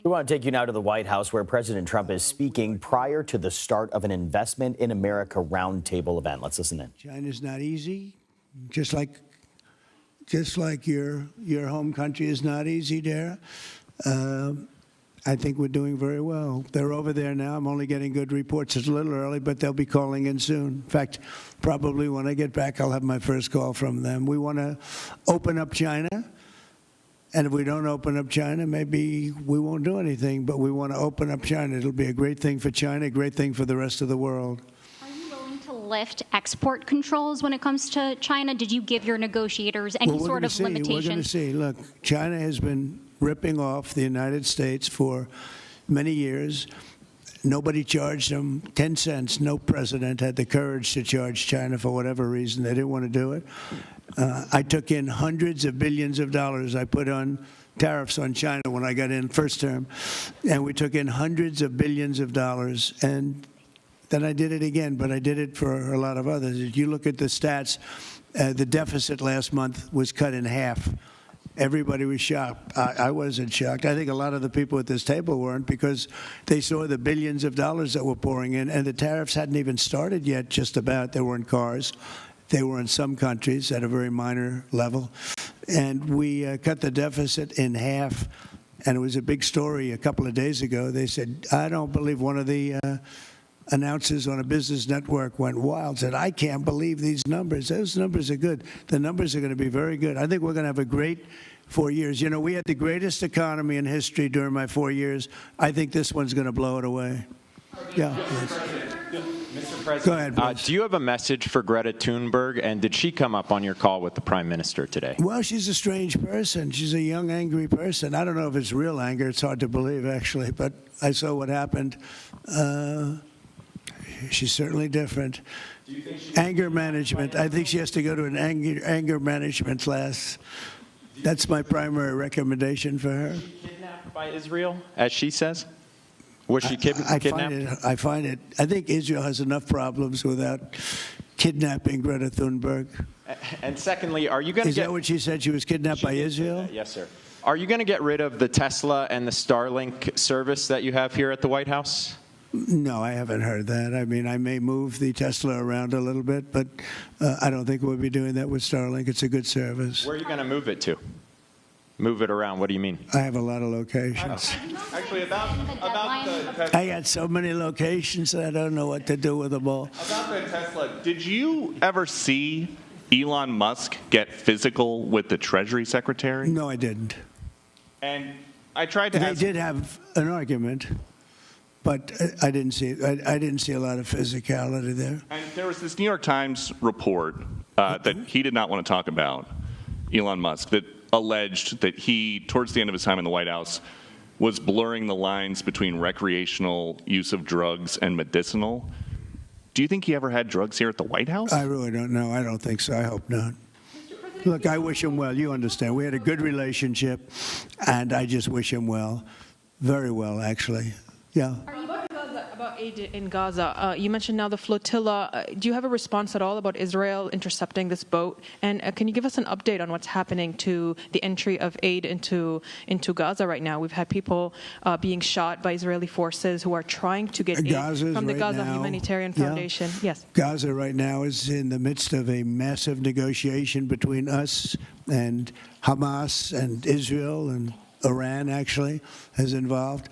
We want to take you now to the White House, where President Trump is speaking prior to the start of an Investment in America roundtable event. Let's listen in. China's not easy, just like your home country is not easy there. I think we're doing very well. They're over there now. I'm only getting good reports. It's a little early, but they'll be calling in soon. In fact, probably when I get back, I'll have my first call from them. We want to open up China. And if we don't open up China, maybe we won't do anything. But we want to open up China. It'll be a great thing for China, a great thing for the rest of the world. Are you willing to lift export controls when it comes to China? Did you give your negotiators any sort of limitation? We're going to see. Look, China has been ripping off the United States for many years. Nobody charged them 10 cents. No president had the courage to charge China for whatever reason. They didn't want to do it. I took in hundreds of billions of dollars. I put on tariffs on China when I got in first term. And we took in hundreds of billions of dollars. And then I did it again, but I did it for a lot of others. If you look at the stats, the deficit last month was cut in half. Everybody was shocked. I wasn't shocked. I think a lot of the people at this table weren't, because they saw the billions of dollars that were pouring in, and the tariffs hadn't even started yet, just about. They were in cars. They were in some countries at a very minor level. And we cut the deficit in half, and it was a big story a couple of days ago. They said, I don't believe, one of the announcers on a business network went wild, said, I can't believe these numbers. Those numbers are good. The numbers are going to be very good. I think we're going to have a great 4 years. You know, we had the greatest economy in history during my 4 years. I think this one's going to blow it away. Yeah. Mr. President, go ahead, please. do you have a message for Greta Thunberg, and did she come up on your call with the Prime Minister today? Well, she's a strange person. She's a young, angry person. I don't know if it's real anger. It's hard to believe, actually, but I saw what happened. She's certainly different. Anger management. I think she has to go to an anger management class. That's my primary recommendation for her. Was she kidnapped by Israel, as she says? Was she kidnapped? I find it. I think Israel has enough problems without kidnapping Greta Thunberg. And secondly, are you going to Is that what she said? She was kidnapped by Israel? Yes, sir. Are you going to get rid of the Tesla and the Starlink service that you have here at the White House? No, I haven't heard that. I mean, I may move the Tesla around a little bit, but I don't think we'll be doing that with Starlink. It's a good service. Where are you going to move it to? Move it around. What do you mean? I have a lot of locations. Actually, about the Tesla. I got so many locations that I don't know what to do with them all. About the Tesla, did you ever see Elon Musk get physical with the Treasury Secretary? No, I didn't. And I tried to ask. They did have an argument, but I didn't see a lot of physicality there. And there was this New York Times report that he did not want to talk about, Elon Musk, that alleged that he, towards the end of his time in the White House, was blurring the lines between recreational use of drugs and medicinal. Do you think he ever had drugs here at the White House? I really don't know. I don't think so. I hope not. Look, I wish him well. You understand. We had a good relationship, and I just wish him well. Very well, actually. Yeah. About aid in Gaza, you mentioned now the flotilla. Do you have a response at all about Israel intercepting this boat? And can you give us an update on what's happening to the entry of aid into Gaza right now? We've had people being shot by Israeli forces who are trying to get aid from the Gaza Humanitarian Foundation. Yes. Gaza right now is in the midst of a massive negotiation between us and Hamas and Israel, and Iran actually is involved.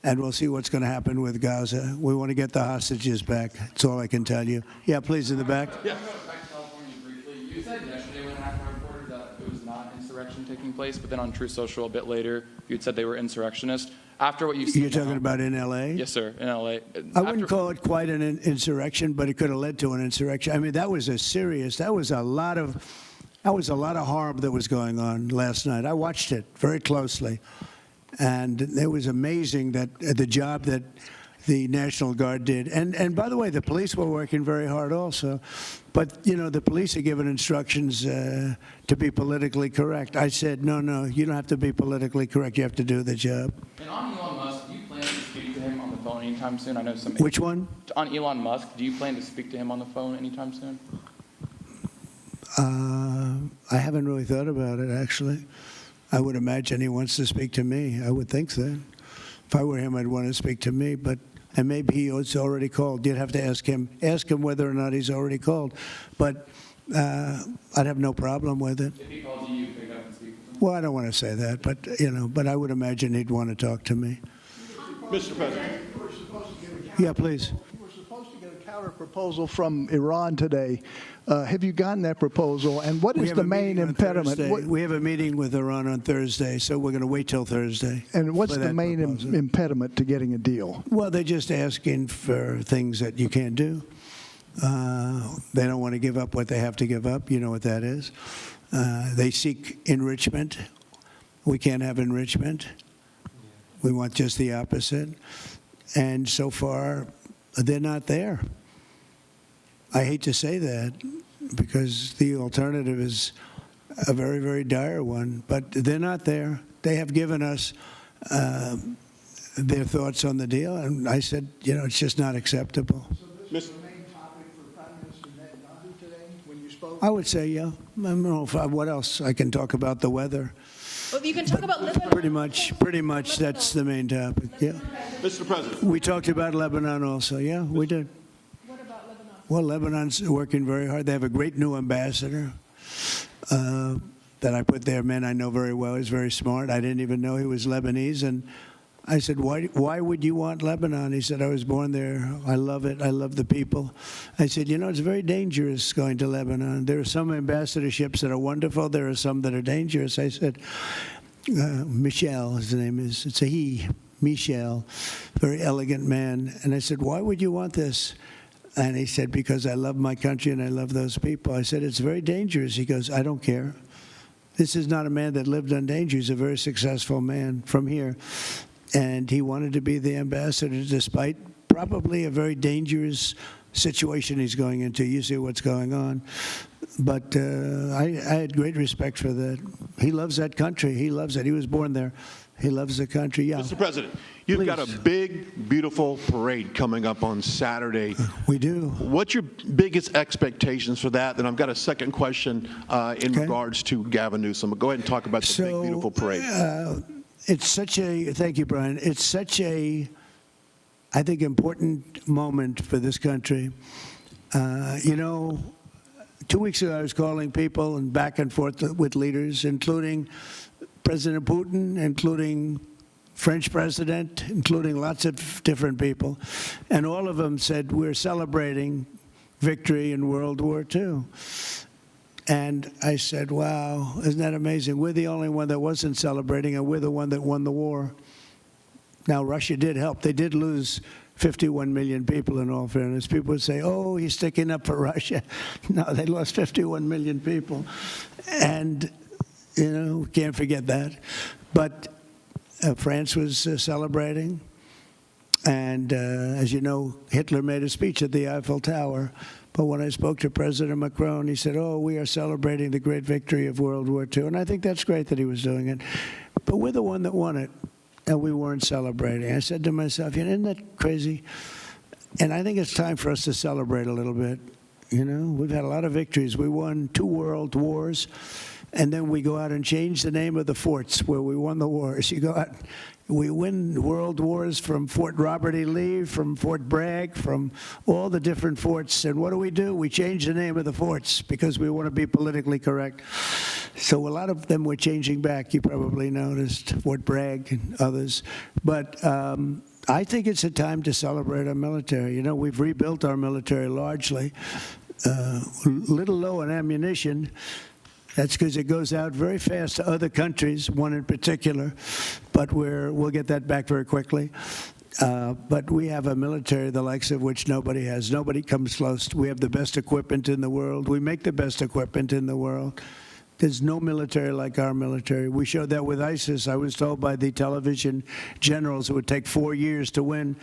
And we'll see what's going to happen with Gaza. We want to get the hostages back. That's all I can tell you. Yeah, please, in the back. Yeah. Back to California briefly. You said yesterday when I reported that it was not insurrection taking place, but then on Truth Social a bit later, you had said they were insurrectionists. After what you've seen, you're talking about in L.A.? Yes, sir, in L.A. I wouldn't call it quite an insurrection, but it could have led to an insurrection. I mean, that was a lot of harm that was going on last night. I watched it very closely. And it was amazing that the job that the National Guard did. And by the way, the police were working very hard also. But, you know, the police are given instructions to be politically correct. I said, no, you don't have to be politically correct. You have to do the job. And on Elon Musk, do you plan to speak to him on the phone anytime soon? I know some. Which one? On Elon Musk, do you plan to speak to him on the phone anytime soon? I haven't really thought about it, actually. I would imagine he wants to speak to me. I would think so. If I were him, I'd want to speak to me, and maybe he's already called. You'd have to ask him whether or not he's already called. But I'd have no problem with it. If he calls you, you pick up and speak with him? Well, I don't want to say that, but I would imagine he'd want to talk to me. Mr. President. Yeah, please. You were supposed to get a counter proposal from Iran today. Have you gotten that proposal? And what is the main impediment? We have a meeting with Iran on Thursday, so we're going to wait till Thursday. And what's for the that main proposal. impediment to getting a deal? Well, they're just asking for things that you can't do. They don't want to give up what they have to give up. You know what that is. They seek enrichment. We can't have enrichment. We want just the opposite. And so far, they're not there. I hate to say that because the alternative is a very, very dire one, but they're not there. They have given us their thoughts on the deal, and I said, it's just not acceptable. So this is the main topic for Prime Minister Netanyahu today when you spoke? I would say, yeah. I don't know what else. I can talk about the weather. Well, you can talk about Lebanon. Pretty much that's the main topic, yeah. Mr. President. We talked about Lebanon also, yeah, we did. What about Lebanon? Well, Lebanon's working very hard. They have a great new ambassador that I put there, man I know very well. He's very smart. I didn't even know he was Lebanese. And I said, why would you want Lebanon? He said, I was born there. I love it. I love the people. I said, it's very dangerous going to Lebanon. There are some ambassadorships that are wonderful. There are some that are dangerous. I said, Michel, his name is. It's a he, Michel, very elegant man. And I said, why would you want this? And he said, because I love my country and I love those people. I said, it's very dangerous. He goes, I don't care. This is not a man that lived on danger. He's a very successful man from here. And he wanted to be the ambassador despite probably a very dangerous situation he's going into. You see what's going on. But I had great respect for that. He loves that country. He loves it. He was born there. He loves the country, yeah. Mr. President, you've got a big, beautiful parade coming up on Saturday. We do. What's your biggest expectations for that? Then I've got a second question in regards to Gavin Newsom. Go ahead and talk about the big, beautiful parade. It's such a, thank you, Brian. It's such a, I think, important moment for this country. 2 weeks ago, I was calling people and back and forth with leaders, including President Putin, including French president, including lots of different people. And all of them said, we're celebrating victory in World War II. And I said, wow, isn't that amazing? We're the only one that wasn't celebrating, and we're the one that won the war. Now, Russia did help. They did lose 51 million people, in all fairness. People would say, oh, he's sticking up for Russia. No, they lost 51 million people. And, can't forget that. But France was celebrating. And, as you know, Hitler made a speech at the Eiffel Tower. But when I spoke to President Macron, he said, oh, we are celebrating the great victory of World War II. And I think that's great that he was doing it. But we're the one that won it, and we weren't celebrating. I said to myself, isn't that crazy? And I think it's time for us to celebrate a little bit. We've had a lot of victories. We won 2 world wars, and then we go out and change the name of the forts where we won the wars. You go out, we win world wars from Fort Robert E. Lee, from Fort Bragg, from all the different forts. And what do? We change the name of the forts because we want to be politically correct. So a lot of them we're changing back. You probably noticed Fort Bragg and others. But I think it's a time to celebrate our military. We've rebuilt our military largely, little low on ammunition. That's because it goes out very fast to other countries, one in particular, but we'll get that back very quickly. But we have a military the likes of which nobody has. Nobody comes close. We have the best equipment in the world. We make the best equipment in the world. There's no military like our military. We showed that with ISIS. I was told by the television generals it would take 4 years to win,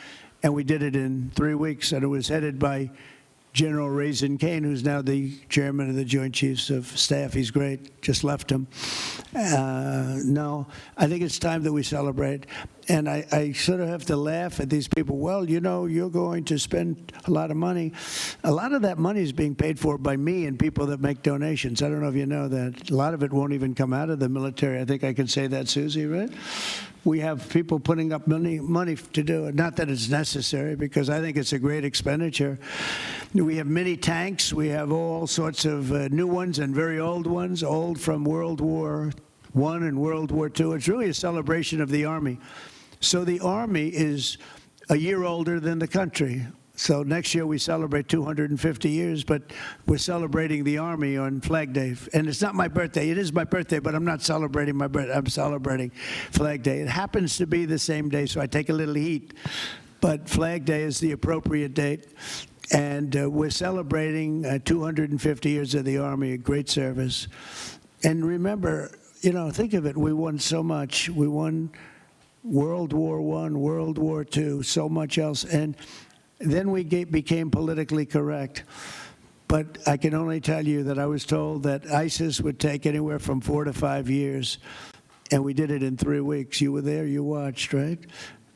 and we did it in 3 weeks, and it was headed by General Raisin Kane, who's now the chairman of the Joint Chiefs of Staff. He's great. Just left him. No, I think it's time that we celebrate. And I sort of have to laugh at these people. Well, you know, you're going to spend a lot of money. A lot of that money is being paid for by me and people that make donations. I don't know if you know that. A lot of it won't even come out of the military. I think I can say that, Susie, right? We have people putting up money to do it. Not that it's necessary, because I think it's a great expenditure. We have mini tanks. We have all sorts of new ones and very old ones, old from World War I and World War II. It's really a celebration of the Army. So the Army is a year older than the country. So next year we celebrate 250 years, but we're celebrating the Army on Flag Day. And it's not my birthday. It is my birthday, but I'm not celebrating my birthday. I'm celebrating Flag Day. It happens to be the same day, so I take a little heat. But Flag Day is the appropriate date. And we're celebrating 250 years of the Army, a great service. And remember, you know, think of it. We won so much. We won World War I, World War II, so much else. And then we became politically correct. But I can only tell you that I was told that ISIS would take anywhere from 4 to 5 years, and we did it in 3 weeks. You were there, you watched, right?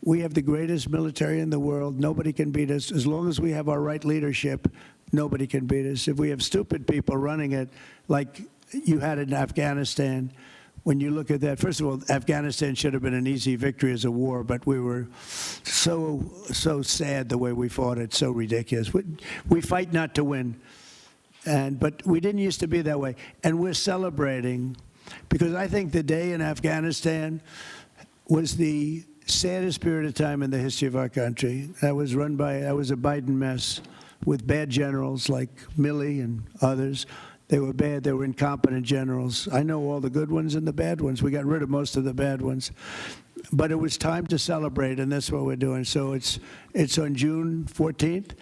We have the greatest military in the world. Nobody can beat us. As long as we have our right leadership, nobody can beat us. If we have stupid people running it, like you had in Afghanistan, when you look at that, first of all, Afghanistan should have been an easy victory as a war, but we were so sad the way we fought it, so ridiculous. We fight not to win, but we didn't used to be that way. And we're celebrating, because I think the day in Afghanistan was the saddest period of time in the history of our country. That was a Biden mess with bad generals like Milley and others. They were bad. They were incompetent generals. I know all the good ones and the bad ones. We got rid of most of the bad ones. But it was time to celebrate, and that's what we're doing. So it's on June 14th,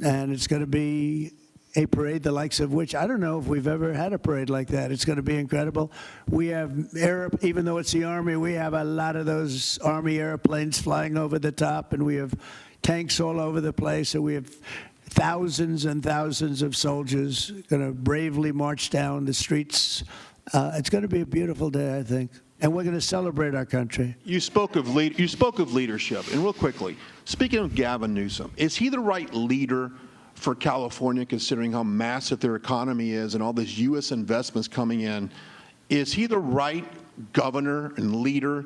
and it's going to be a parade the likes of which I don't know if we've ever had a parade like that. It's going to be incredible. We have even though it's the Army, we have a lot of those Army airplanes flying over the top, and we have tanks all over the place, and we have thousands and thousands of soldiers going to bravely march down the streets. It's going to be a beautiful day, I think, and we're going to celebrate our country. You spoke of leadership, and real quickly, speaking of Gavin Newsom, is he the right leader for California, considering how massive their economy is and all these U.S. investments coming in? Is he the right governor and leader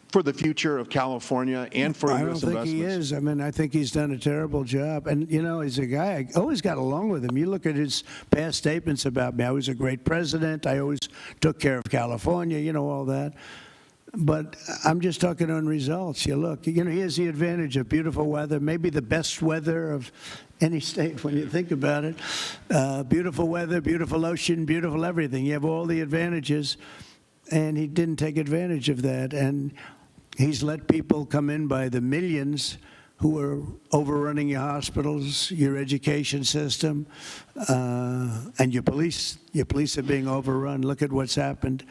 for the future of California and for U.S. investments? I don't think he is. I mean, I think he's done a terrible job. And, you know, he's a guy, I always got along with him. You look at his past statements about me. I was a great president. I always took care of California, you know, all that. But I'm just talking on results. You look, you know, he has the advantage of beautiful weather, maybe the best weather of any state when you think about it. Beautiful weather, beautiful ocean, beautiful everything. You have all the advantages, and he didn't take advantage of that. And he's let people come in by the millions who are overrunning your hospitals, your education system, and your police. Your police are being overrun. Look at what's happened.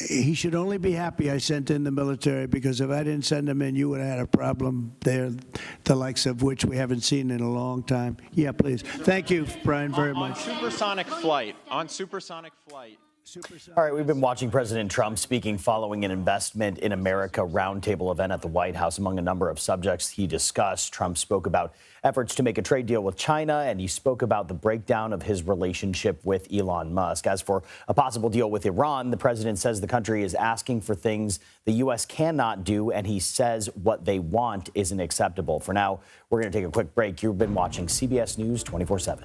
He should only be happy I sent in the military, because if I didn't send him in, you would have had a problem there, the likes of which we haven't seen in a long time. Yeah, please. Thank you, Brian, very much. On supersonic flight. All right, we've been watching President Trump speaking following an Investment in America roundtable event at the White House. Among a number of subjects he discussed, Trump spoke about efforts to make a trade deal with China, and he spoke about the breakdown of his relationship with Elon Musk. As for a possible deal with Iran, the president says the country is asking for things the U.S. cannot do, and he says what they want isn't acceptable. For now, we're going to take a quick break. You've been watching CBS News 24/7.